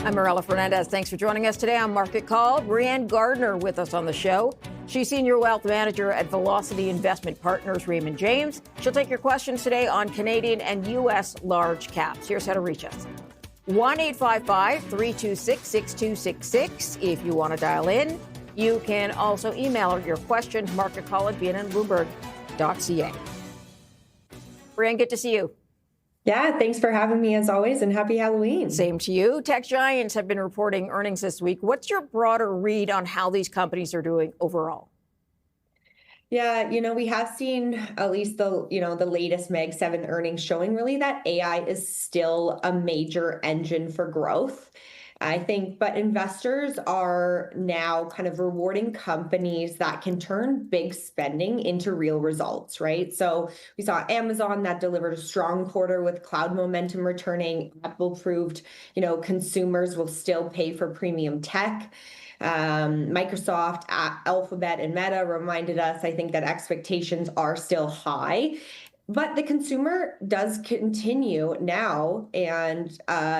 I'm Marella Fernandez. Thanks for joining us today on Market Call. Brianne Gardner with us on the show. She's Senior Wealth Manager at Velocity Investment Partners, Raymond James. She'll take your questions today on Canadian and U.S. large caps. Here's how to reach us. 1-855-326-6266 if you want to dial in. You can also email your questions, marketcall@bnnbloomberg.ca. Brianne, good to see you. Yeah, thanks for having me as always, and happy Halloween. Same to you. Tech giants have been reporting earnings this week. What's your broader read on how these companies are doing overall? Yeah, we have seen at least the latest Mag 7 earnings showing really that AI is still a major engine for growth. I think, but investors are now kind of rewarding companies that can turn big spending into real results, right? So we saw Amazon that delivered a strong quarter with cloud momentum returning. Apple proved, consumers will still pay for premium tech. Microsoft, Alphabet, and Meta reminded us, I think, that expectations are still high. But the consumer does continue now and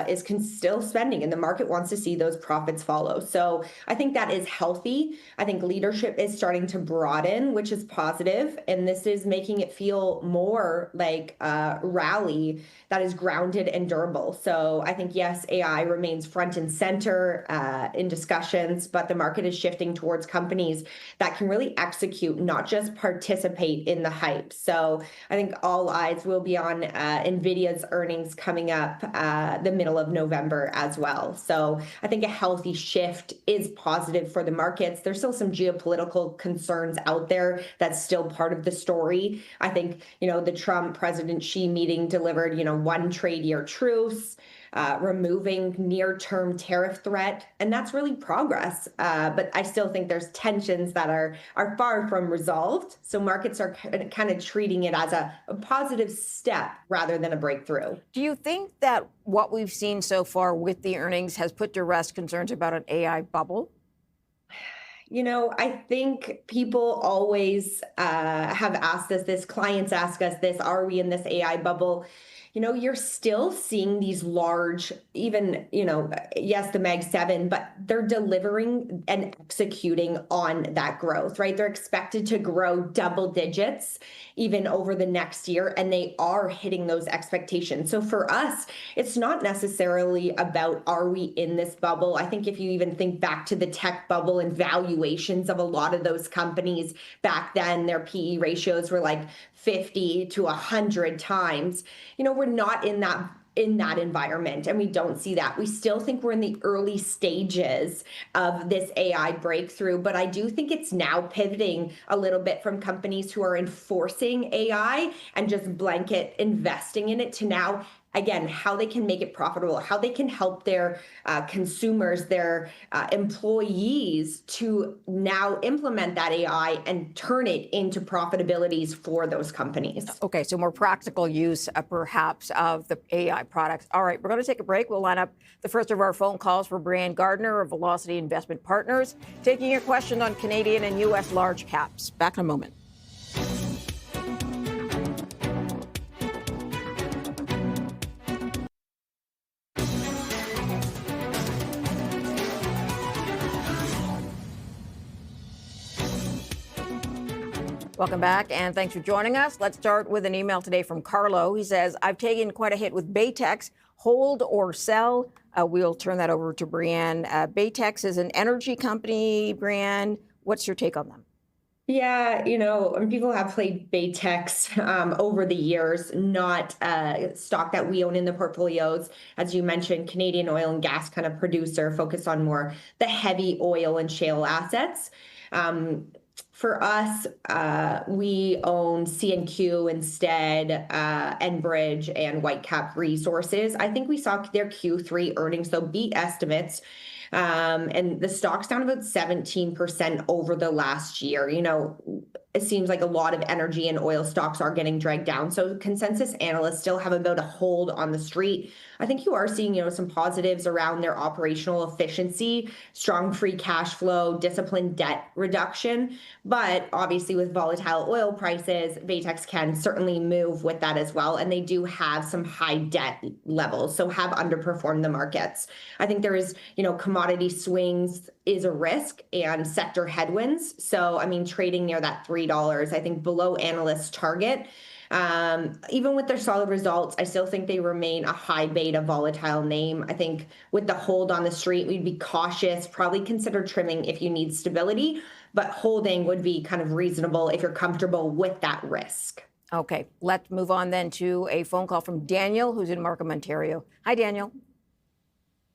is still spending, and the market wants to see those profits follow. So I think that is healthy. I think leadership is starting to broaden, which is positive, and this is making it feel more like a rally that is grounded and durable. So I think, yes, AI remains front and center in discussions, but the market is shifting towards companies that can really execute, not just participate in the hype. So I think all eyes will be on NVIDIA's earnings coming up the middle of November as well. So I think a healthy shift is positive for the markets. There's still some geopolitical concerns out there that's still part of the story. I think, the Trump President Xi meeting delivered, one trade year truce, removing near-term tariff threat, and that's really progress. But I still think there's tensions that are far from resolved. So markets are kind of treating it as a positive step rather than a breakthrough. Do you think that what we've seen so far with the earnings has put to rest concerns about an AI bubble? I think people always have asked us this, clients ask us this, are we in this AI bubble? You're still seeing these large, even, yes, the Mag 7, but they're delivering and executing on that growth, right? They're expected to grow double digits even over the next year, and they are hitting those expectations. So for us, it's not necessarily about, are we in this bubble? I think if you even think back to the tech bubble and valuations of a lot of those companies back then, their PE ratios were like 50 to 100 times. We're not in that environment, and we don't see that. We still think we're in the early stages of this AI breakthrough, but I do think it's now pivoting a little bit from companies who are enforcing AI and just blanket investing in it to now, again, how they can make it profitable, how they can help their consumers, their employees to now implement that AI and turn it into profitabilities for those companies. Okay, so more practical use, perhaps, of the AI products. All right, we're going to take a break. We'll line up the first of our phone calls for Brianne Gardner of Velocity Investment Partners, taking your questions on Canadian and U.S. large caps. Back in a moment. Welcome back, and thanks for joining us. Let's start with an email today from Carlo. He says, I've taken quite a hit with Baytex. Hold or sell? We'll turn that over to Brianne. Baytex is an energy company. Brianne, what's your take on them? Yeah, people have played Baytex over the years, not stock that we own in the portfolios. As you mentioned, Canadian oil and gas kind of producer, focused on more the heavy oil and shale assets. For us, we own C&Q instead, Enbridge and Whitecap Resources. I think we saw their Q3 earnings, so beat estimates. And the stock's down about 17% over the last year. it seems like a lot of energy and oil stocks are getting dragged down. So consensus analysts still have about a hold on the street. I think you are seeing, some positives around their operational efficiency, strong free cash flow, disciplined debt reduction. But obviously with volatile oil prices, Baytex can certainly move with that as well. And they do have some high debt levels, so have underperformed the markets. I think there is, commodity swings is a risk and sector headwinds. So, trading near that $3, I think below analysts' target. Even with their solid results, I still think they remain a high beta volatile name. I think with the hold on the street, we'd be cautious, probably consider trimming if you need stability, but holding would be kind of reasonable if you're comfortable with that risk. Okay, let's move on then to a phone call from Daniel, who's in Markham, Ontario. Hi, Daniel.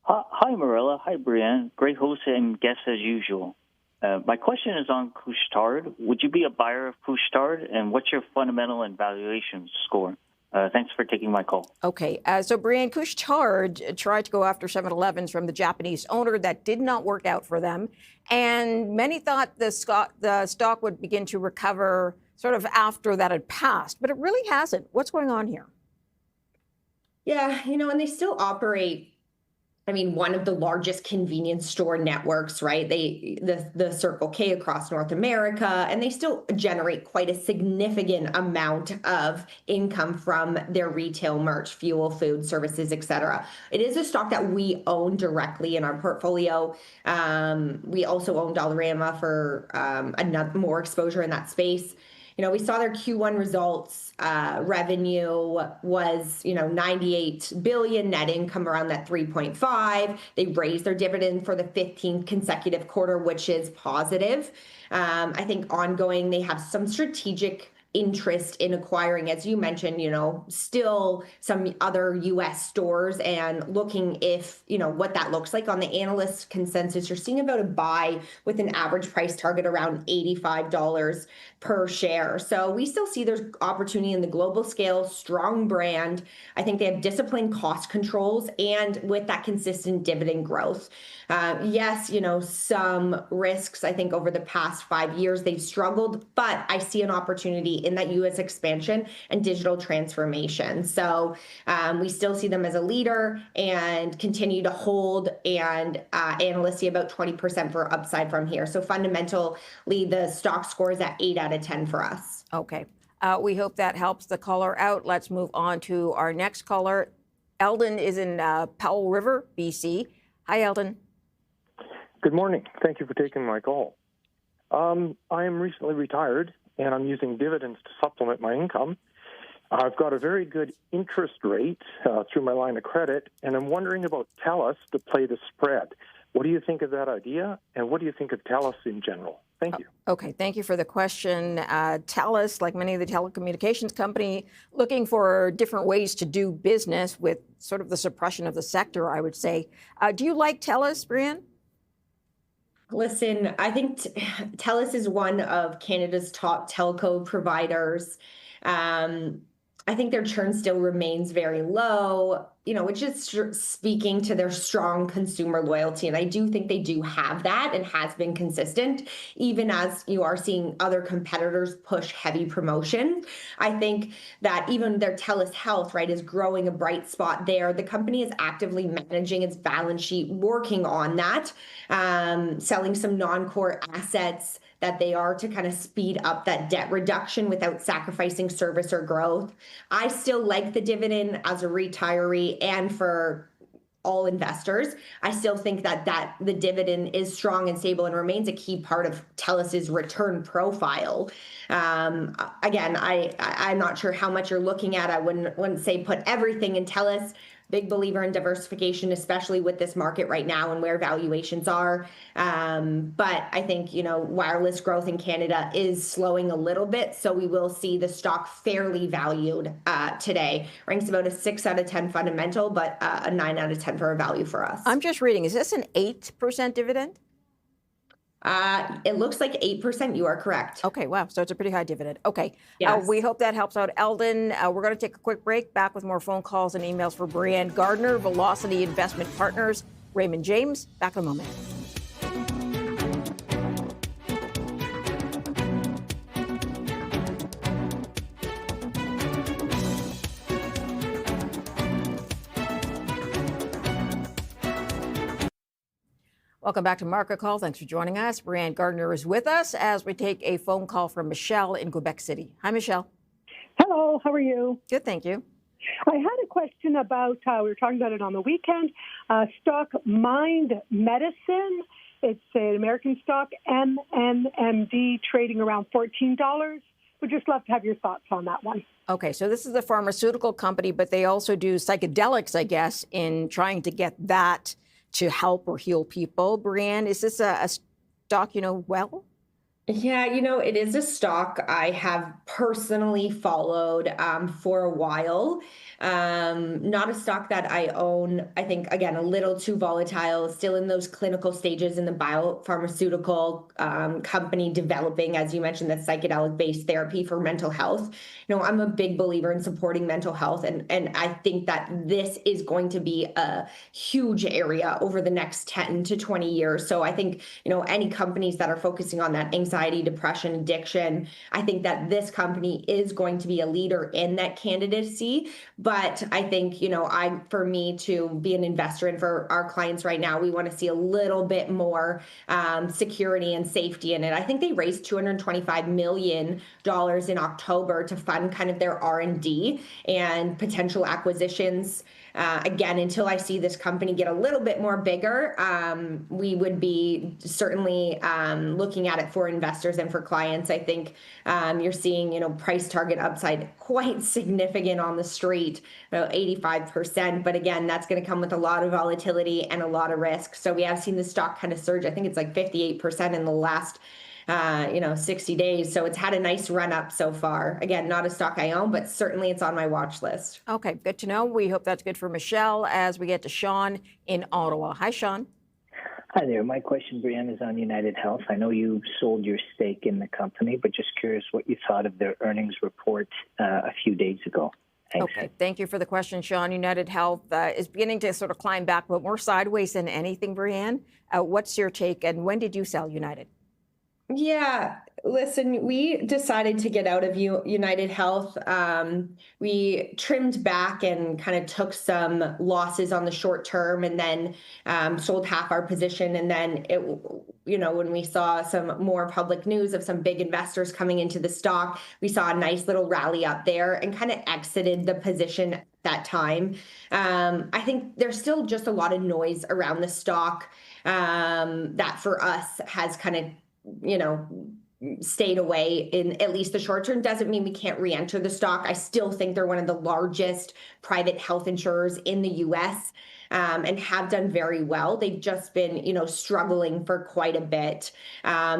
Hi, Marilla. Hi, Brianne. Great host and guest as usual. My question is on Couche-Tard. Would you be a buyer of Couche-Tard, and what's your fundamental and valuation score? Thanks for taking my call. Okay, so Brianne, Couche-Tard tried to go after 7-Elevens from the Japanese owner. That did not work out for them, and many thought the stock would begin to recover sort of after that had passed, but it really hasn't. What's going on here? Yeah, and they still operate one of the largest convenience store networks, right? The Circle K across North America, and they still generate quite a significant amount of income from their retail merch, fuel, food, services, et cetera. It is a stock that we own directly in our portfolio. We also own Dollarama for more exposure in that space. We saw their Q1 results. Revenue was, 98 billion, net income around that 3.5. They raised their dividend for the 15th consecutive quarter, which is positive. I think ongoing, they have some strategic interest in acquiring, as you mentioned, still some other U.S. stores and looking if, what that looks like. On the analyst consensus, you're seeing about a buy with an average price target around $85 per share. So we still see there's opportunity in the global scale, strong brand. I think they have disciplined cost controls and with that consistent dividend growth. Yes, some risks, I think over the past 5 years, they've struggled, but I see an opportunity in that U.S. expansion and digital transformation. So we still see them as a leader and continue to hold, and analysts see about 20% for upside from here. So fundamentally, the stock score is at 8 out of 10 for us. Okay. We hope that helps the caller out. Let's move on to our next caller. Eldon is in Powell River, BC. Hi, Eldon. Good morning. Thank you for taking my call. I am recently retired, and I'm using dividends to supplement my income. I've got a very good interest rate through my line of credit, and I'm wondering about TELUS to play the spread. What do you think of that idea, and what do you think of TELUS in general? Thank you. Okay, thank you for the question. TELUS, like many of the telecommunications company, looking for different ways to do business with sort of the suppression of the sector, I would say. Do you like TELUS, Brianne? Listen, I think TELUS is one of Canada's top telco providers. I think their churn still remains very low, which is speaking to their strong consumer loyalty. And I do think they do have that and has been consistent, even as you are seeing other competitors push heavy promotion. I think that even their TELUS Health, right, is growing a bright spot there. The company is actively managing its balance sheet, working on that, selling some non-core assets that they are to kind of speed up that debt reduction without sacrificing service or growth. I still like the dividend as a retiree and for all investors. I still think that the dividend is strong and stable and remains a key part of TELUS's return profile. Again, I'm not sure how much you're looking at. I wouldn't say put everything in TELUS. Big believer in diversification, especially with this market right now and where valuations are. But I think, wireless growth in Canada is slowing a little bit. So we will see the stock fairly valued today. Ranks about a 6 out of 10 fundamental, but a 9 out of 10 for a value for us. I'm just reading. Is this an 8% dividend? It looks like 8%. You are correct. Okay, wow. So it's a pretty high dividend. Okay. Yes. We hope that helps out, Eldon. We're going to take a quick break. Back with more phone calls and emails for Brianne Gardner, Velocity Investment Partners, Raymond James. Back in a moment. Welcome back to Market Call. Thanks for joining us. Brianne Gardner is with us as we take a phone call from Michelle in Quebec City. Hi, Michelle. Hello, how are you? Good, thank you. I had a question about, we were talking about it on the weekend, stock Mind Medicine. It's an American stock, MNMD, trading around $14. Would just love to have your thoughts on that one. Okay, so this is a pharmaceutical company, but they also do psychedelics, I guess, in trying to get that to help or heal people. Brianne, is this a stock you know well? Yeah, it is a stock I have personally followed for a while. Not a stock that I own. I think, again, a little too volatile, still in those clinical stages in the biopharmaceutical company developing, as you mentioned, that psychedelic-based therapy for mental health. I'm a big believer in supporting mental health, and I think that this is going to be a huge area over the next 10 to 20 years. So I think, any companies that are focusing on that anxiety, depression, addiction, I think that this company is going to be a leader in that candidacy. But I think, for me to be an investor and for our clients right now, we want to see a little bit more security and safety in it. I think they raised $225 million in October to fund kind of their R&D and potential acquisitions. Again, until I see this company get a little bit more bigger, we would be certainly looking at it for investors and for clients. I think you're seeing, price target upside quite significant on the street, about 85%. But again, that's going to come with a lot of volatility and a lot of risk. So we have seen the stock kind of surge. I think it's like 58% in the last 60 days. So it's had a nice run up so far. Again, not a stock I own, but certainly it's on my watch list. Okay, good to know. We hope that's good for Michelle as we get to Sean in Ottawa. Hi, Sean. Hi there. My question, Brianne, is on UnitedHealth. I know you sold your stake in the company, but just curious what you thought of their earnings report a few days ago. Thanks. Okay, thank you for the question, Sean. UnitedHealth is beginning to sort of climb back, but more sideways than anything, Brianne. What's your take, and when did you sell United? Yeah, listen, we decided to get out of UnitedHealth. We trimmed back and kind of took some losses on the short term and then sold half our position. And then, when we saw some more public news of some big investors coming into the stock, we saw a nice little rally up there and kind of exited the position at that time. I think there's still just a lot of noise around the stock that for us has kind of stayed away in at least the short term. Doesn't mean we can't re-enter the stock. I still think they're one of the largest private health insurers in the U.S. And have done very well. They've just been, struggling for quite a bit.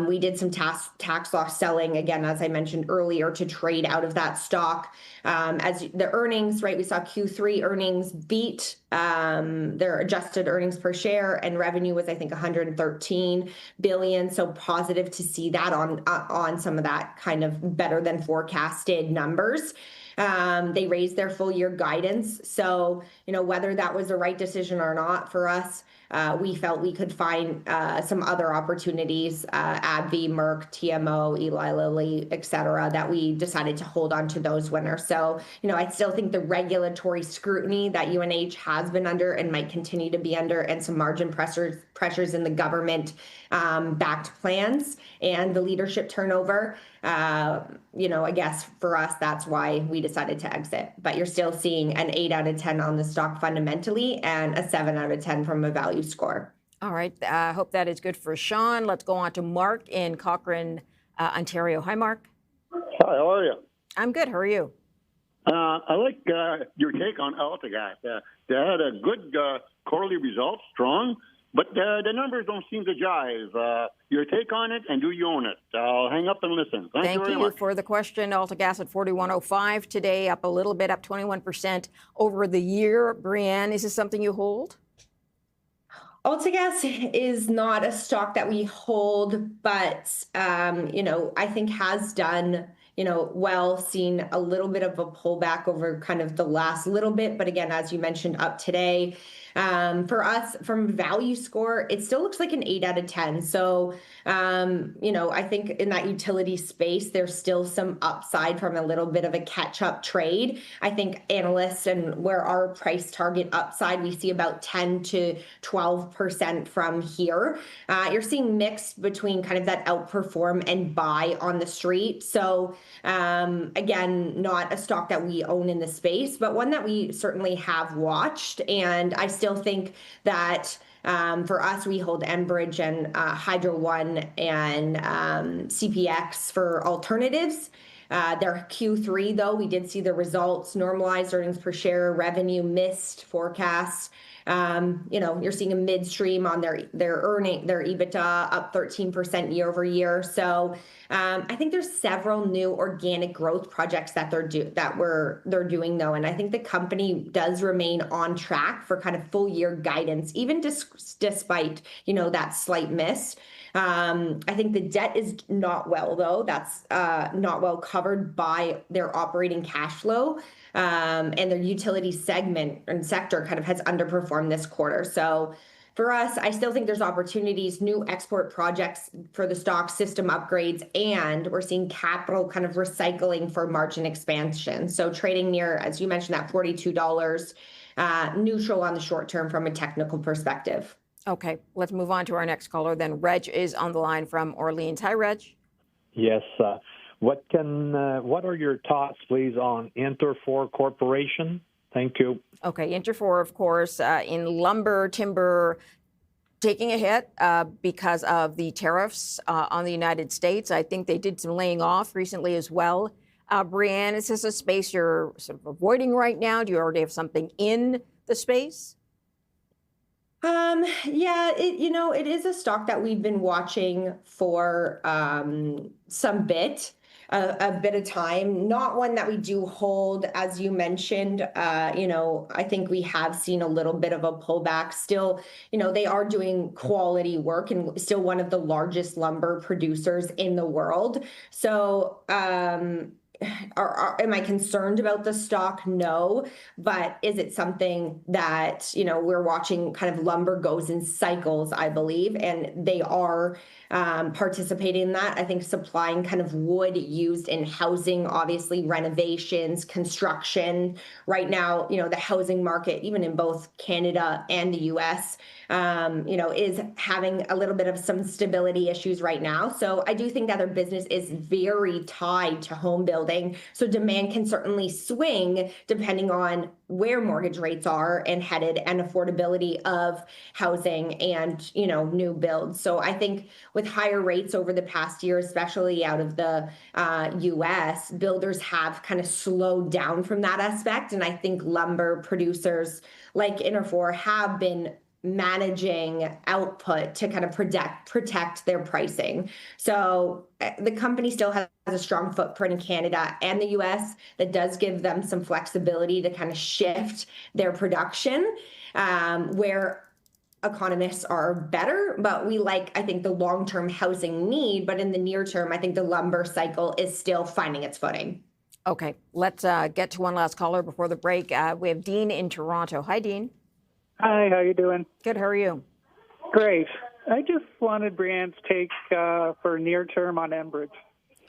We did some tax loss selling, again, as I mentioned earlier, to trade out of that stock. As the earnings, right, we saw Q3 earnings beat their adjusted earnings per share, and revenue was, I think, 113 billion. So positive to see that on some of that kind of better than forecasted numbers. They raised their full year guidance. So, whether that was the right decision or not for us, we felt we could find some other opportunities, AbbVie, Merck, TMO, Eli Lilly, et cetera, that we decided to hold on to those winners. So, I still think the regulatory scrutiny that UNH has been under and might continue to be under, and some margin pressures in the government backed plans and the leadership turnover, I guess for us, that's why we decided to exit. But you're still seeing an 8 out of 10 on the stock fundamentally and a 7 out of 10 from a value score. All right. I hope that is good for Sean. Let's go on to Mark in Cochrane, Ontario. Hi, Mark. Hi, how are you? I'm good. How are you? I like your take on AltaGas. They had a good quarterly result, strong, but the numbers don't seem to jive. Your take on it, and do you own it? I'll hang up and listen. Thank you very much. For the question. AltaGas at 41.05 today, up a little bit, up 21% over the year. Brianne, is this something you hold? AltaGas is not a stock that we hold, but, I think has done, well, seen a little bit of a pullback over kind of the last little bit. But again, as you mentioned, up today. For us, from value score, it still looks like an 8 out of 10. So, I think in that utility space, there's still some upside from a little bit of a catch-up trade. I think analysts and where our price target upside, we see about 10 to 12% from here. You're seeing mixed between kind of that outperform and buy on the street. So again, not a stock that we own in the space, but one that we certainly have watched. And I still think that for us, we hold Enbridge and Hydro One and CPX for alternatives. Their Q3, though, we did see the results, normalized earnings per share, revenue missed forecasts. You're seeing a midstream on their EBITDA up 13% year over year. So I think there's several new organic growth projects that they're doing though, and I think the company does remain on track for kind of full year guidance, even despite that slight miss. I think the debt is not well, though. That's not well covered by their operating cash flow. And their utility segment and sector kind of has underperformed this quarter. So for us, I still think there's opportunities, new export projects for the stock, system upgrades, and we're seeing capital kind of recycling for margin expansion. So trading near, as you mentioned, that $42, neutral on the short term from a technical perspective. Okay, let's move on to our next caller then. Reg is on the line from Orleans. Hi, Reg. Yes. What are your thoughts, please, on Interfor Corporation? Thank you. Okay, Interfor, of course, in lumber, timber, taking a hit because of the tariffs on the United States. I think they did some laying off recently as well. Brianne, is this a space you're sort of avoiding right now? Do you already have something in the space? Yeah, it is a stock that we've been watching for some bit of time, not one that we do hold, as you mentioned. I think we have seen a little bit of a pullback still. They are doing quality work and still one of the largest lumber producers in the world. So, am I concerned about the stock? No. But is it something that, we're watching? Kind of lumber goes in cycles, I believe, and they are participating in that. I think supplying kind of wood used in housing, obviously renovations, construction. Right now, the housing market, even in both Canada and the U.S., is having a little bit of some stability issues right now. So I do think that their business is very tied to home building. So demand can certainly swing depending on where mortgage rates are and headed, and affordability of housing and, new builds. So I think with higher rates over the past year, especially out of the U.S., builders have kind of slowed down from that aspect. And I think lumber producers like Interfor have been managing output to kind of protect their pricing. So the company still has a strong footprint in Canada and the U.S. that does give them some flexibility to kind of shift their production where economists are better, but we I think, the long-term housing need, but in the near term, I think the lumber cycle is still finding its footing. Okay, let's get to one last caller before the break. We have Dean in Toronto. Hi, Dean. Hi, how you doing? Good, how are you? Great. I just wanted Brianne's take for near term on Enbridge.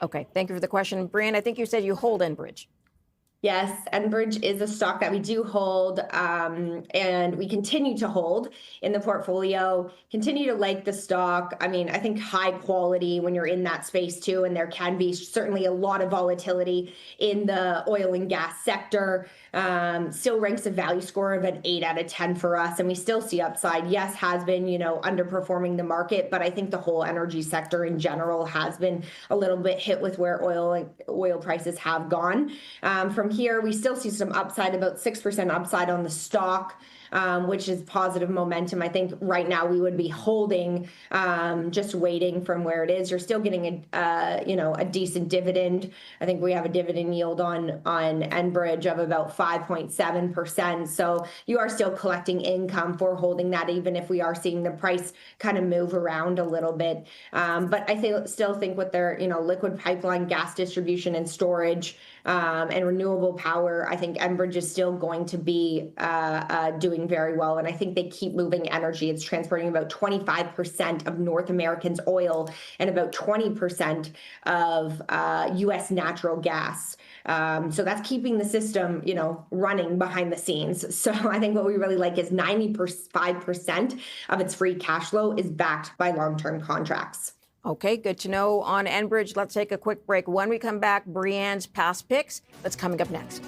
Okay, thank you for the question. Brianne, I think you said you hold Enbridge. Yes, Enbridge is a stock that we do hold, and we continue to hold in the portfolio, continue to like the stock. I mean, I think high quality when you're in that space too, and there can be certainly a lot of volatility in the oil and gas sector. Still ranks a value score of an 8 out of 10 for us, and we still see upside. Yes, has been, underperforming the market, but I think the whole energy sector in general has been a little bit hit with where oil prices have gone. From here, we still see some upside, about 6% upside on the stock, which is positive momentum. I think right now we would be holding, just waiting from where it is. You're still getting a decent dividend. I think we have a dividend yield on Enbridge of about 5.7%. So you are still collecting income for holding that, even if we are seeing the price kind of move around a little bit. But I still think with their liquid pipeline, gas distribution and storage, and renewable renewable power. I think Enbridge is still going to be doing very well. And I think they keep moving energy. It's transporting about 25% of North Americans' oil and about 20% of U.S. natural gas. So that's keeping the system, running behind the scenes. So I think what we really like is 95% of its free cash flow is backed by long-term contracts. Okay, good to know on Enbridge. Let's take a quick break. When we come back, Brianne's past picks. That's coming up next.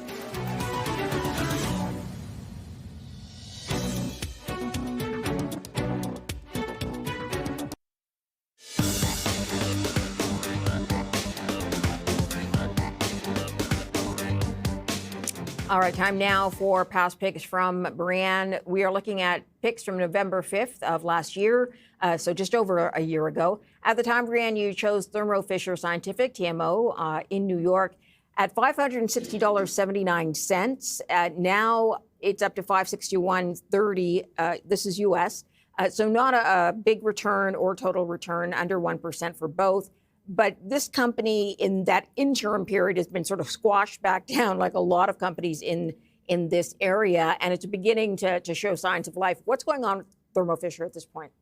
All right, time now for past picks from Brianne. We are looking at picks from November 5th of last year, so just over a year ago. At the time, Brianne, you chose Thermo Fisher Scientific, TMO, in New York at $560.79. Now it's up to $561.30. This is U.S., so not a big return or total return, under 1% for both. But this company in that interim period has been sort of squashed back down like a lot of companies in this area, and it's beginning to show signs of life. What's going on with Thermo Fisher at this point?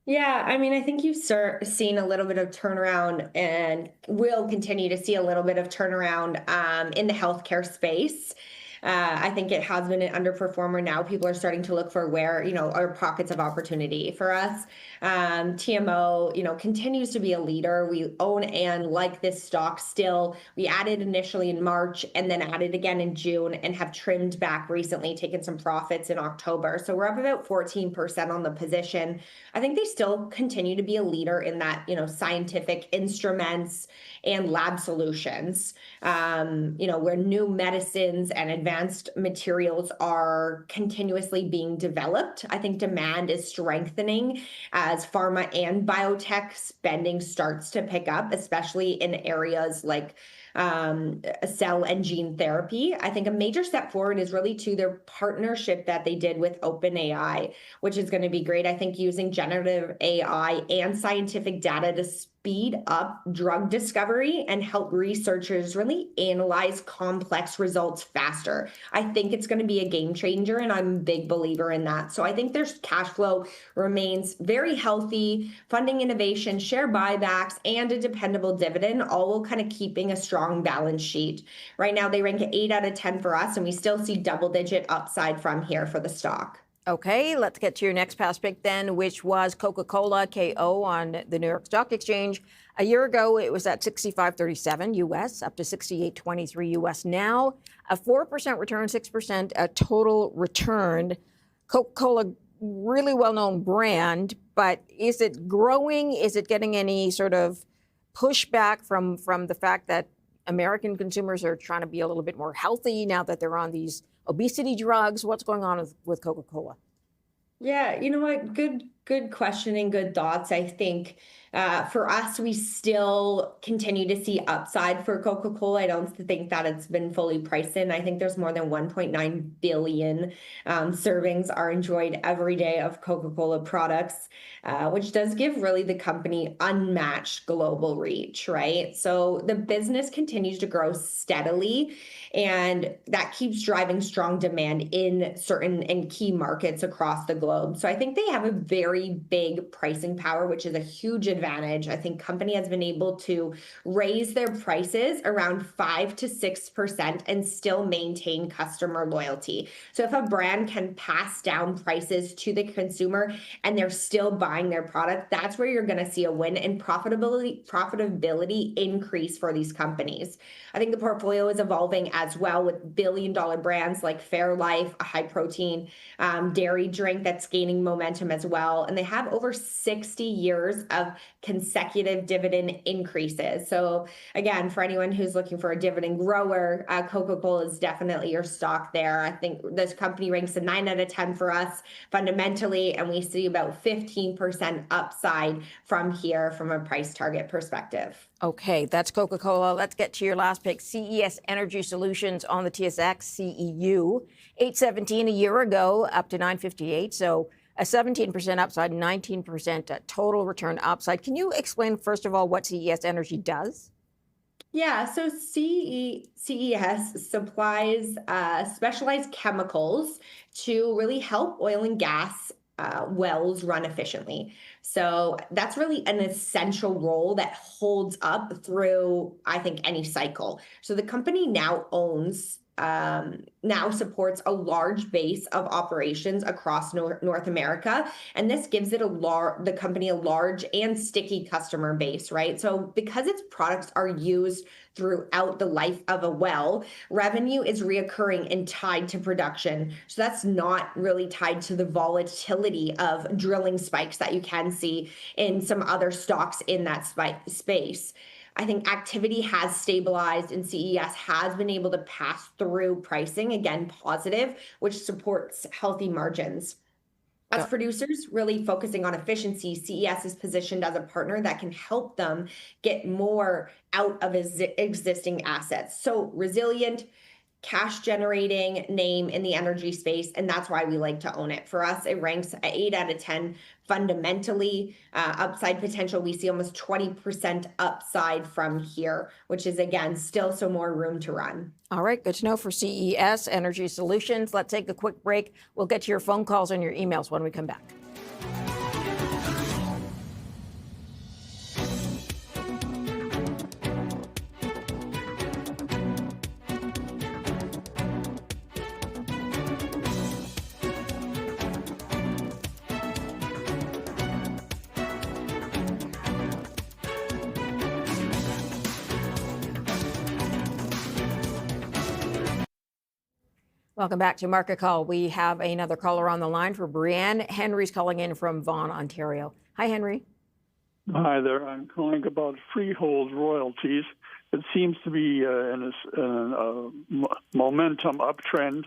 Yeah, I mean, I think you've seen a little bit of turnaround and will continue to see a little bit of turnaround in the healthcare space. I think it has been an underperformer. Now people are starting to look for where, are pockets of opportunity for us. TMO, continues to be a leader. We own and like this stock still. We added initially in March and then added again in June and have trimmed back recently, taken some profits in October. So we're up about 14% on the position. I think they still continue to be a leader in that, scientific instruments and lab solutions, where new medicines and advanced materials are continuously being developed. I think demand is strengthening as pharma and biotech spending starts to pick up, especially in areas like cell and gene therapy. I think a major step forward is really to their partnership that they did with OpenAI, which is going to be great. I think using generative AI and scientific data to speed up drug discovery and help researchers really analyze complex results faster. I think it's going to be a game changer, and I'm a big believer in that. So I think their cash flow remains very healthy, funding innovation, share buybacks, and a dependable dividend, all while kind of keeping a strong balance sheet. Right now, they rank at 8 out of 10 for us, and we still see double-digit upside from here for the stock. Okay, let's get to your next past pick then, which was Coca-Cola, KO, on the New York Stock Exchange. A year ago, it was at 65.37 U.S., up to 68.23 U.S. now. A 4% return, 6% total return. Coca-Cola, really well-known brand, but is it growing? Is it getting any sort of pushback from the fact that American consumers are trying to be a little bit more healthy now that they're on these obesity drugs? What's going on with Coca-Cola? Yeah, you know what? Good question and good thoughts. I think for us, we still continue to see upside for Coca-Cola. I don't think that it's been fully priced in. I think there's more than 1.9 billion servings are enjoyed every day of Coca-Cola products, which does give really the company unmatched global reach, right? So the business continues to grow steadily, and that keeps driving strong demand in certain and key markets across the globe. So I think they have a very big pricing power, which is a huge advantage. I think company has been able to raise their prices around 5 to 6% and still maintain customer loyalty. So if a brand can pass down prices to the consumer and they're still buying their product, that's where you're going to see a win and profitability increase for these companies. I think the portfolio is evolving as well with billion-dollar brands like Fairlife, a high-protein dairy drink that's gaining momentum as well. And they have over 60 years of consecutive dividend increases. So again, for anyone who's looking for a dividend grower, Coca-Cola is definitely your stock there. I think this company ranks a 9 out of 10 for us fundamentally, and we see about 15% upside from here from a price target perspective. Okay, that's Coca-Cola. Let's get to your last pick, CES Energy Solutions on the TSX, CEU. 817 a year ago, up to 958. So a 17% upside, 19% total return upside. Can you explain, first of all, what CES Energy does? Yeah, so CES supplies specialized chemicals to really help oil and gas wells run efficiently. So that's really an essential role that holds up through, I think, any cycle. So the company now supports a large base of operations across North America, and this gives it the company a large and sticky customer base, right? So because its products are used throughout the life of a well, revenue is reoccurring and tied to production. So that's not really tied to the volatility of drilling spikes that you can see in some other stocks in that space. I think activity has stabilized and CES has been able to pass through pricing, again, positive, which supports healthy margins. As producers really focusing on efficiency, CES is positioned as a partner that can help them get more out of existing assets. So resilient, cash generating name in the energy space, and that's why we like to own it. For us, it ranks at 8 out of 10 fundamentally. Upside potential, we see almost 20% upside from here, which is, again, still some more room to run. All right, good to know for CES Energy Solutions. Let's take a quick break. We'll get to your phone calls and your emails when we come back. Welcome back to Market Call. We have another caller on the line for Brianne. Henry's calling in from Vaughan, Ontario. Hi, Henry. Hi there. I'm calling about freehold royalties. It seems to be in a momentum uptrend,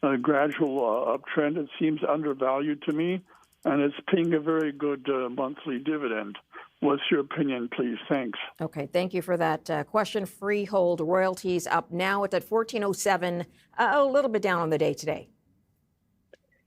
a gradual uptrend. It seems undervalued to me, and it's paying a very good monthly dividend. What's your opinion, please? Thanks. Okay, thank you for that question. Freehold royalties up now. It's at 1407, a little bit down on the day today.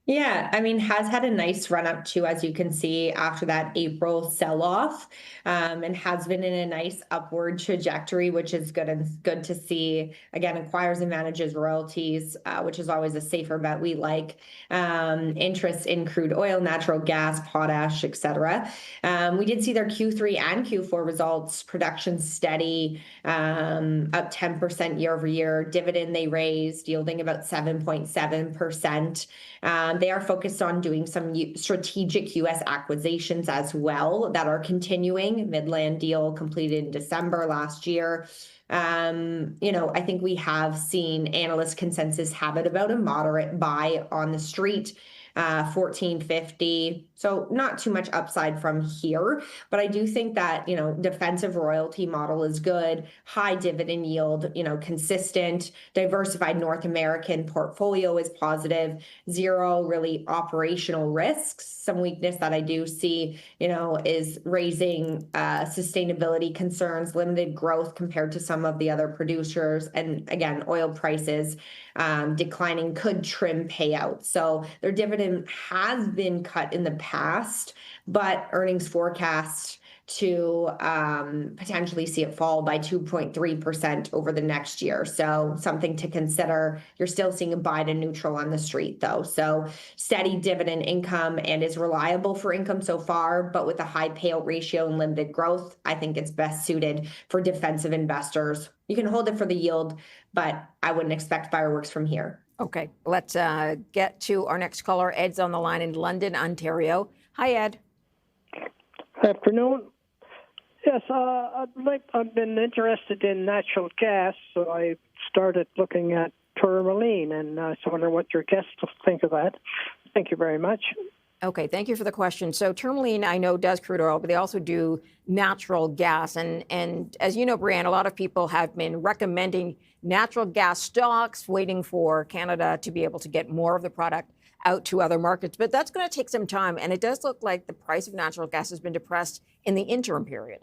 Yeah, I mean, has had a nice run up too, as you can see, after that April sell-off, and has been in a nice upward trajectory, which is good to see. Again, acquires and manages royalties, which is always a safer bet we like. Interest in crude oil, natural gas, potash, etc. We did see their Q3 and Q4 results, production steady, up 10% year over year. Dividend they raised, yielding about 7.7%. They are focused on doing some strategic U.S. acquisitions as well that are continuing. Midland deal completed in December last year. I think we have seen analyst consensus have it about a moderate buy on the street, 1450. So not too much upside from here, but I do think that, defensive royalty model is good, high dividend yield, consistent, diversified North American portfolio is positive, zero really operational risks. Some weakness that I do see, is raising sustainability concerns, limited growth compared to some of the other producers. And again, oil prices declining could trim payouts. So their dividend has been cut in the past, but earnings forecast to potentially see it fall by 2.3% over the next year. So something to consider. You're still seeing a buy to neutral on the street, though. So steady dividend income and is reliable for income so far, but with a high payout ratio and limited growth, I think it's best suited for defensive investors. You can hold it for the yield, but I wouldn't expect fireworks from here. Okay, let's get to our next caller. Ed's on the line in London, Ontario. Hi, Ed. Afternoon. Yes, I've been interested in natural gas, so I started looking at Tourmaline, and I wonder what your guests think of that. Thank you very much. Okay, thank you for the question. So Tourmaline, I know, does crude oil, but they also do natural gas. And as you know, Brianne, a lot of people have been recommending natural gas stocks, waiting for Canada to be able to get more of the product out to other markets. But that's going to take some time. And it does look like the price of natural gas has been depressed in the interim period.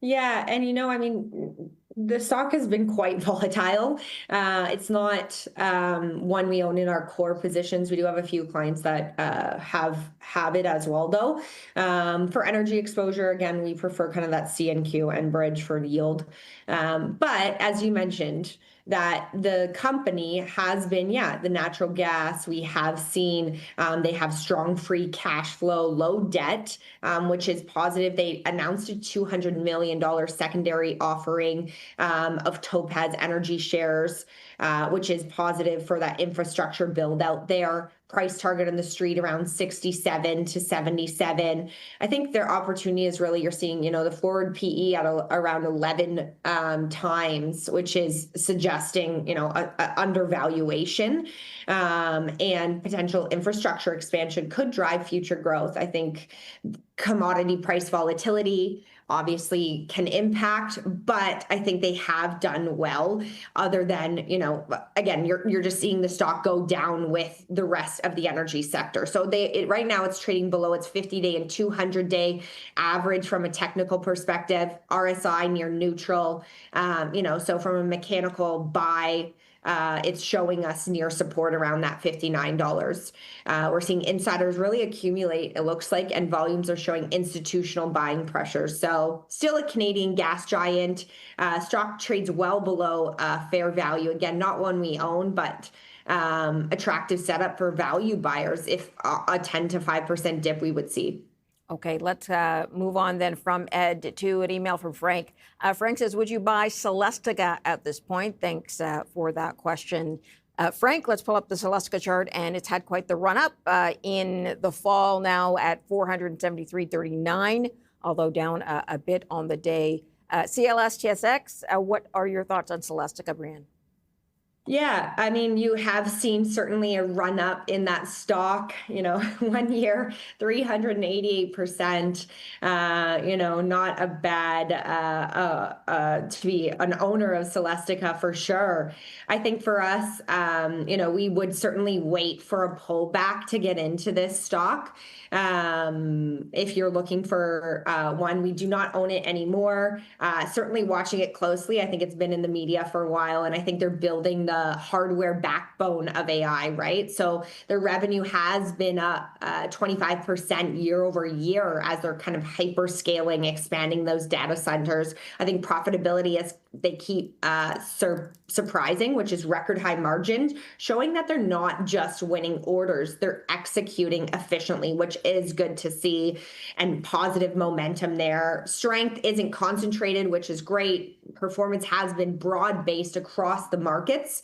Yeah. And, The stock has been quite volatile. It's not one we own in our core positions. We do have a few clients that have it as well, though. For energy exposure, again, we prefer kind of that CNQ Enbridge for yield. But as you mentioned, that the company has been, the natural gas. We have seen they have strong free cash flow, low debt, which is positive. They announced a $200 million secondary offering of Topaz Energy shares, which is positive for that infrastructure build out there. Price target on the street around 67 to 77. I think their opportunity is really, you're seeing, the forward PE at around 11 times, which is suggesting, a undervaluation, and potential infrastructure expansion could drive future growth. I think commodity price volatility obviously can impact, but I think they have done well, other than, again, you're just seeing the stock go down with the rest of the energy sector. So right now it's trading below its 50-day and 200-day average from a technical perspective, RSI near neutral, so from a mechanical buy, it's showing us near support around that $59. We're seeing insiders really accumulate, it looks like, and volumes are showing institutional buying pressure. So still a Canadian gas giant. Stock trades well below fair value. Again, not one we own, but attractive setup for value buyers if a 10 to 5% dip we would see. Okay, let's move on then from Ed to an email from Frank. Frank says, would you buy Celestica at this point? Thanks for that question. Frank, let's pull up the Celestica chart, and it's had quite the run up in the fall, now at 473.39, although down a bit on the day. CLS TSX, what are your thoughts on Celestica, Brianne? Yeah, I mean, you have seen certainly a run up in that stock, 1 year, 388%, not a bad to be an owner of Celestica for sure. I think for us, we would certainly wait for a pullback to get into this stock. If you're looking for one, we do not own it anymore. Certainly watching it closely. I think it's been in the media for a while, and I think they're building the hardware backbone of AI, right? So their revenue has been up 25% year over year as they're kind of hyper scaling, expanding those data centers. I think profitability, as they keep surprising, which is record high margins, showing that they're not just winning orders, they're executing efficiently, which is good to see, and positive momentum there. Strength isn't concentrated, which is great. Performance has been broad-based across the markets,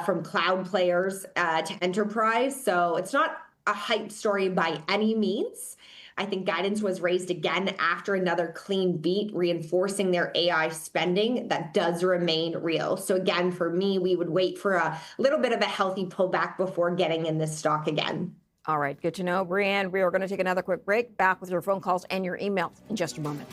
from cloud players to enterprise. So it's not a hype story by any means. I think guidance was raised again after another clean beat, reinforcing their AI spending that does remain real. So again, for me, we would wait for a little bit of a healthy pullback before getting in this stock again. All right, good to know. Brianne, we are going to take another quick break. Back with your phone calls and your emails in just a moment.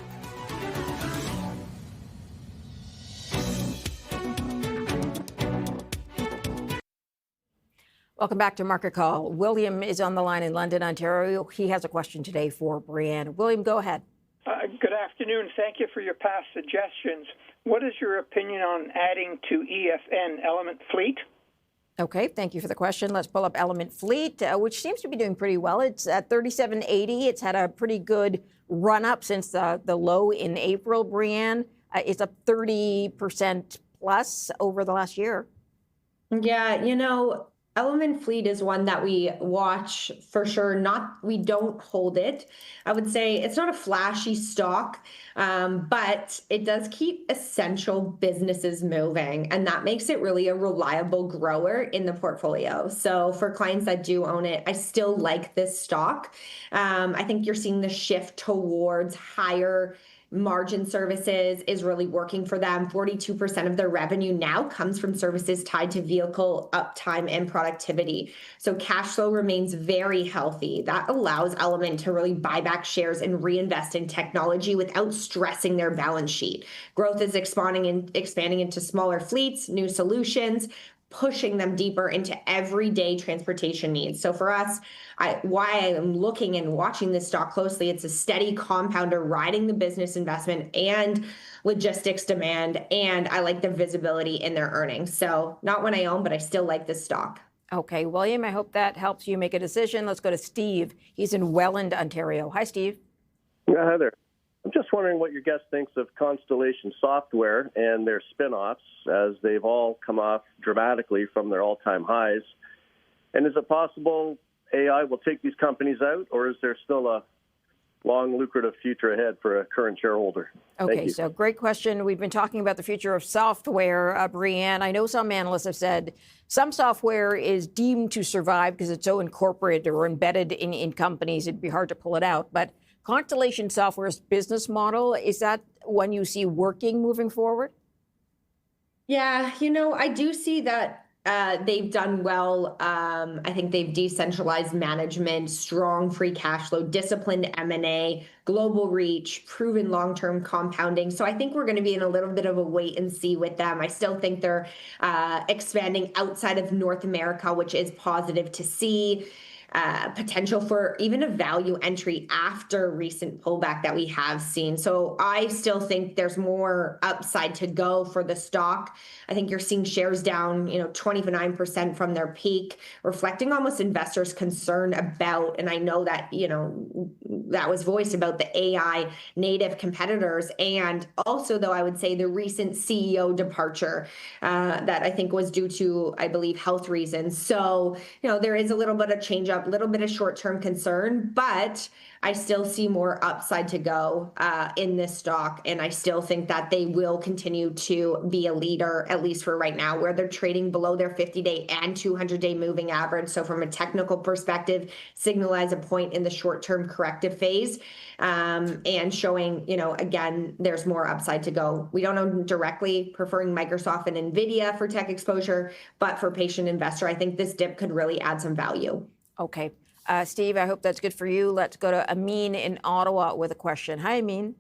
Welcome back to Market Call. William is on the line in London, Ontario. He has a question today for Brianne. William, go ahead. Good afternoon. Thank you for your past suggestions. What is your opinion on adding to EFN Element Fleet? Okay, thank you for the question. Let's pull up Element Fleet, which seems to be doing pretty well. It's at 37.80. It's had a pretty good run up since the low in April, Brianne. It's up 30% plus over the last year. Yeah, Element Fleet is one that we watch for sure. We don't hold it. I would say it's not a flashy stock, but it does keep essential businesses moving, and that makes it really a reliable grower in the portfolio. So for clients that do own it, I still like this stock. I think you're seeing the shift towards higher margin services is really working for them. 42% of their revenue now comes from services tied to vehicle uptime and productivity. So cash flow remains very healthy. That allows Element to really buy back shares and reinvest in technology without stressing their balance sheet. Growth is expanding into smaller fleets, new solutions, pushing them deeper into everyday transportation needs. So for us, why I am looking and watching this stock closely, it's a steady compounder riding the business investment and logistics demand, and I like the visibility in their earnings. So not one I own, but I still like this stock. Okay, William, I hope that helps you make a decision. Let's go to Steve. He's in Welland, Ontario. Hi, Steve. Yeah, hi there. I'm just wondering what your guest thinks of Constellation Software and their spin-offs, as they've all come off dramatically from their all-time highs. And is it possible AI will take these companies out, or is there still a long, lucrative future ahead for a current shareholder? Okay, so great question. We've been talking about the future of software, Brianne. I know some analysts have said some software is deemed to survive because it's so incorporated or embedded in companies, it'd be hard to pull it out. But Constellation Software's business model, is that one you see working moving forward? Yeah, I do see that they've done well. I think they've decentralized management, strong free cash flow, disciplined M&A, global reach, proven long-term compounding. So I think we're going to be in a little bit of a wait and see with them. I still think they're expanding outside of North America, which is positive to see. Potential for even a value entry after recent pullback that we have seen. So I still think there's more upside to go for the stock. I think you're seeing shares down, 29% from their peak, reflecting almost investors' concern about, and I know that, that was voiced about the AI native competitors. And also, though, I would say the recent CEO departure that I think was due to, I believe, health reasons. So, there is a little bit of change up, a little bit of short-term concern, but I still see more upside to go in this stock. And I still think that they will continue to be a leader, at least for right now, where they're trading below their 50-day and 200-day moving average. So from a technical perspective, signalize a point in the short-term corrective phase and showing, again, there's more upside to go. We don't own directly, preferring Microsoft and NVIDIA for tech exposure, but for patient investor, I think this dip could really add some value. Okay. Steve, I hope that's good for you. Let's go to Amin in Ottawa with a question. Hi, Amin.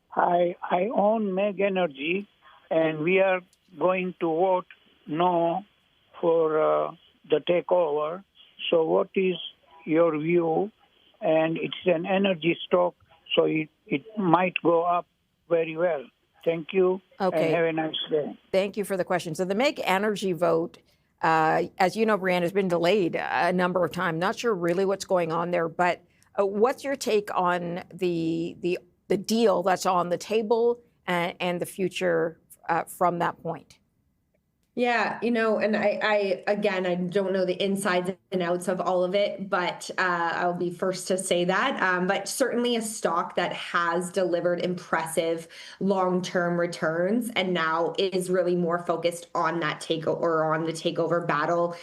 Hi, I own Meg Energy, and we are going to vote no for the takeover. So what is your view? And it's an energy stock, so it might go up very well. Thank you, okay. And have a nice day. Thank you for the question. So the Meg Energy vote, as you know, Brianne, has been delayed a number of times. Not sure really what's going on there, but what's your take on the deal that's on the table and the future from that point? Yeah, and I again, I don't know the insides and outs of all of it, but I'll be first to say that. But certainly a stock that has delivered impressive long-term returns and now is really more focused on that takeover or on the takeover battle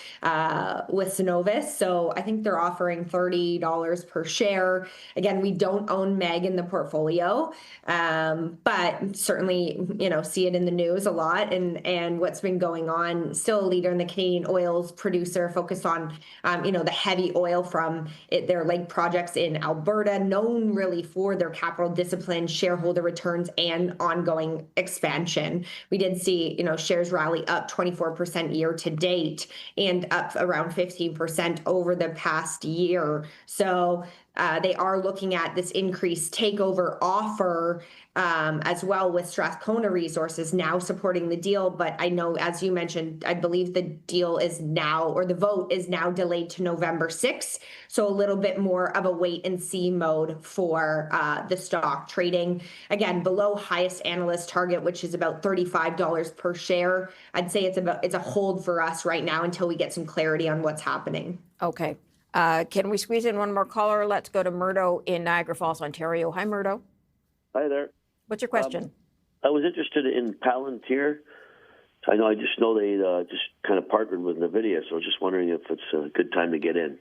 with Cenovus. So I think they're offering $30 per share. Again, we don't own Meg in the portfolio, but certainly, see it in the news a lot and what's been going on. Still a leader in the Canadian oils producer, focused on, the heavy oil from their lake projects in Alberta, known really for their capital discipline, shareholder returns, and ongoing expansion. We did see, shares rally up 24% year to date and up around 15% over the past year. So they are looking at this increased takeover offer as well, with Strathcona Resources now supporting the deal. But I know, as you mentioned, I believe the deal is now, or the vote is now delayed to November 6th. So a little bit more of a wait and see mode for the stock, trading again below highest analyst target, which is about $35 per share. I'd say it's a hold for us right now until we get some clarity on what's happening. Okay. Can we squeeze in one more caller? Let's go to Murdo in Niagara Falls, Ontario. Hi, Murdo. Hi there. What's your question? I was interested in Palantir. I just know they just kind of partnered with NVIDIA, so I was just wondering if it's a good time to get in.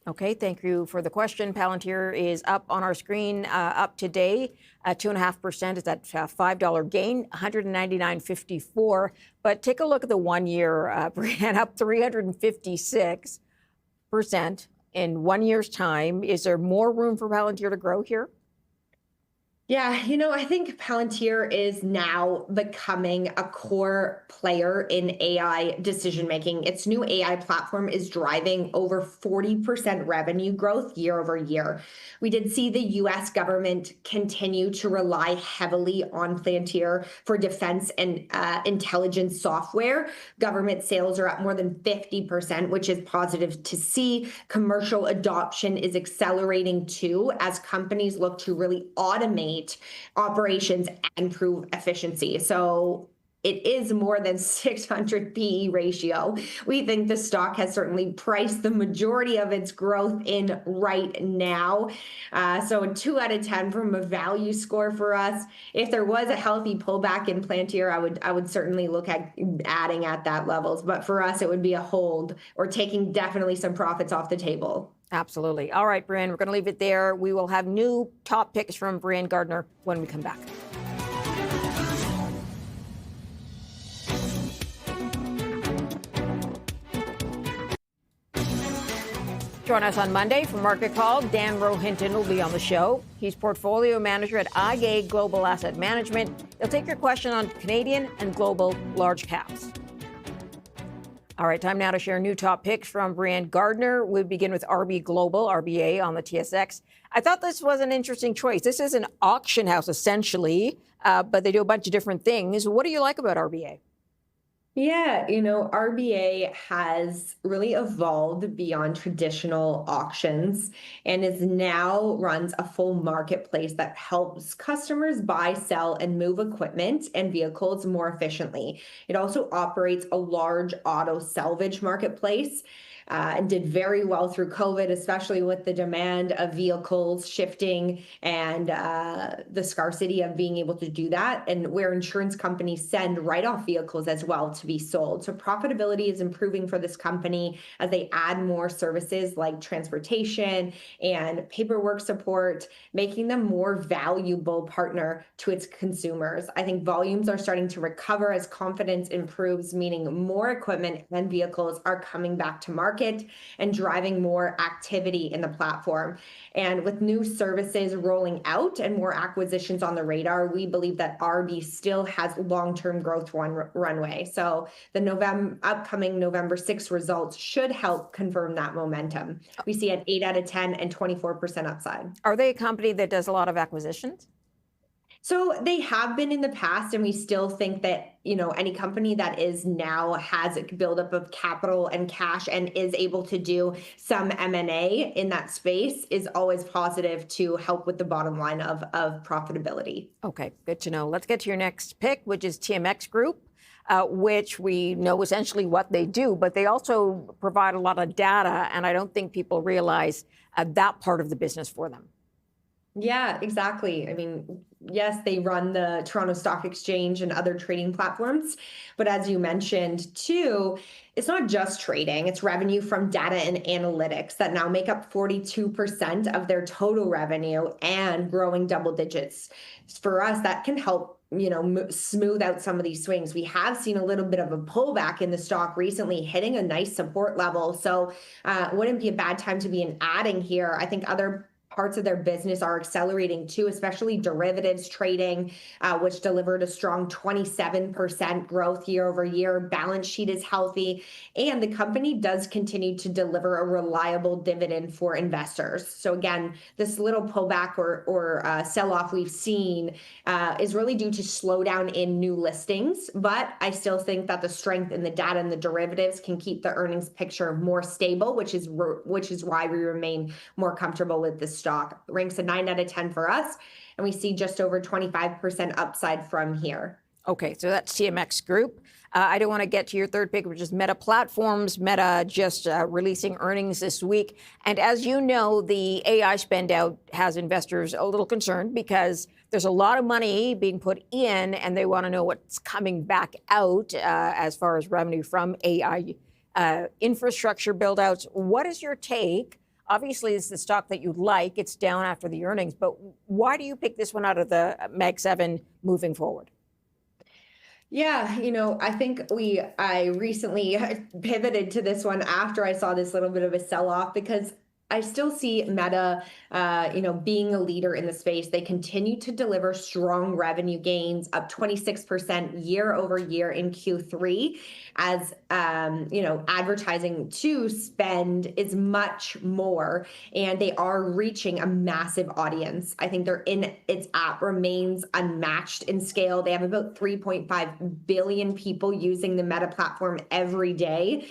Okay, thank you for the question. Palantir is up on our screen, up today, 2.5%. It's that $5 gain, 199.54. But take a look at the 1 year, Brianne, up 356% in 1 year's time. Is there more room for Palantir to grow here? Yeah, I think Palantir is now becoming a core player in AI decision making. Its new AI platform is driving over 40% revenue growth year over year. We did see the U.S. government continue to rely heavily on Palantir for defense and intelligence software. Government sales are up more than 50%, which is positive to see. Commercial adoption is accelerating too as companies look to really automate operations and improve efficiency. So it is more than 600 PE ratio. We think the stock has certainly priced the majority of its growth in right now. So a 2 out of 10 from a value score for us. If there was a healthy pullback in Palantir, I would certainly look at adding at that levels. But for us, it would be a hold or taking definitely some profits off the table. Absolutely. All right, Brianne, we're going to leave it there. We will have new top picks from Brianne Gardner when we come back. Join us on Monday for Market Call. Dan Rohinton will be on the show. He's portfolio manager at IG Global Asset Management. He'll take your question on Canadian and global large caps. All right, time now to share new top picks from Brianne Gardner. We begin with RB Global, RBA on the TSX. I thought this was an interesting choice. This is an auction house, essentially, but they do a bunch of different things. What do you like about RBA? Yeah, RBA has really evolved beyond traditional auctions and is now runs a full marketplace that helps customers buy, sell, and move equipment and vehicles more efficiently. It also operates a large auto salvage marketplace and did very well through COVID, especially with the demand of vehicles shifting and the scarcity of being able to do that, and where insurance companies send write-off vehicles as well to be sold. So profitability is improving for this company as they add more services like transportation and paperwork support, making them more valuable partner to its consumers. I think volumes are starting to recover as confidence improves, meaning more equipment and vehicles are coming back to market and driving more activity in the platform. And with new services rolling out and more acquisitions on the radar, we believe that RB still has long-term growth runway. So the upcoming November 6th results should help confirm that momentum. We see an 8 out of 10 and 24% upside. Are they a company that does a lot of acquisitions? So they have been in the past, and we still think that, any company that is now has a buildup of capital and cash and is able to do some M&A in that space is always positive to help with the bottom line of profitability. Okay, good to know. Let's get to your next pick, which is TMX Group, which we know essentially what they do, but they also provide a lot of data, and I don't think people realize that part of the business for them. Yeah, exactly. I mean, yes, they run the Toronto Stock Exchange and other trading platforms. But as you mentioned, too, it's not just trading. It's revenue from data and analytics that now make up 42% of their total revenue and growing double digits. For us, that can help smooth out some of these swings. We have seen a little bit of a pullback in the stock recently, hitting a nice support level. So wouldn't be a bad time to be adding here. I think other parts of their business are accelerating too, especially derivatives trading, which delivered a strong 27% growth year over year. Balance sheet is healthy, and the company does continue to deliver a reliable dividend for investors. So again, this little pullback or sell-off we've seen is really due to slowdown in new listings, but I still think that the strength in the data and the derivatives can keep the earnings picture more stable, which is why we remain more comfortable with this stock. Ranks a 9 out of 10 for us, and we see just over 25% upside from here. Okay, so that's TMX Group. I don't want to get to your third pick, which is Meta Platforms. Meta just releasing earnings this week. And as you know, the AI spend out has investors a little concerned because there's a lot of money being put in and they want to know what's coming back out as far as revenue from AI infrastructure build outs. What is your take? Obviously, it's the stock that you like. It's down after the earnings, but why do you pick this one out of the Mag 7 moving forward? Yeah, I think I recently pivoted to this one after I saw this little bit of a sell-off because I still see Meta, being a leader in the space. They continue to deliver strong revenue gains, up 26% year over year in Q3, as advertising to spend is much more, and they are reaching a massive audience. I think its app remains unmatched in scale. They have about 3.5 billion people using the Meta platform every day.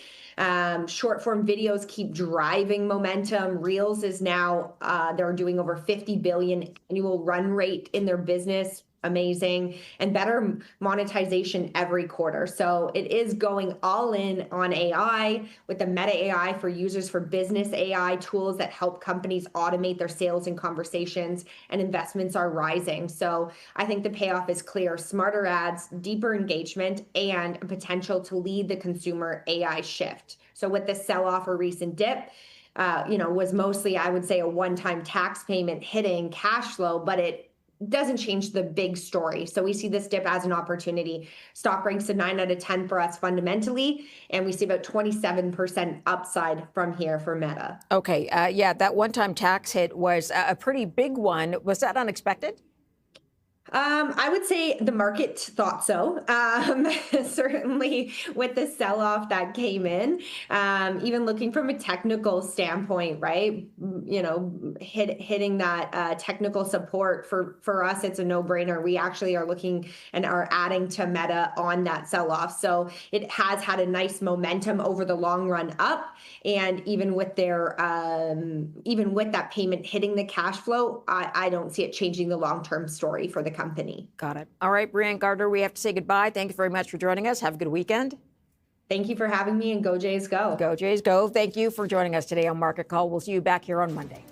Short form videos keep driving momentum. Reels is now, they're doing over 50 billion annual run rate in their business. Amazing, and better monetization every quarter. So it is going all in on AI with the Meta AI for users, for business AI tools that help companies automate their sales and conversations, and investments are rising. So I think the payoff is clear: smarter ads, deeper engagement, and a potential to lead the consumer AI shift. So with this sell-off or recent dip, was mostly, I would say, a one-time tax payment hitting cash flow, but it doesn't change the big story. So we see this dip as an opportunity. Stock ranks a 9 out of 10 for us fundamentally, and we see about 27% upside from here for Meta. Okay, that one-time tax hit was a pretty big one. Was that unexpected? I would say the market thought so. Certainly with the sell-off that came in, even looking from a technical standpoint, right? Hitting that technical support for us, it's a no-brainer. We actually are looking and are adding to Meta on that sell-off. So it has had a nice momentum over the long run up, and even with that payment hitting the cash flow, I don't see it changing the long-term story for the company. Got it. All right, Brianne Gardner, we have to say goodbye. Thank you very much for joining us. Have a good weekend. Thank you for having me, and go Jays go. Go Jays go. Thank you for joining us today on Market Call. We'll see you back here on Monday.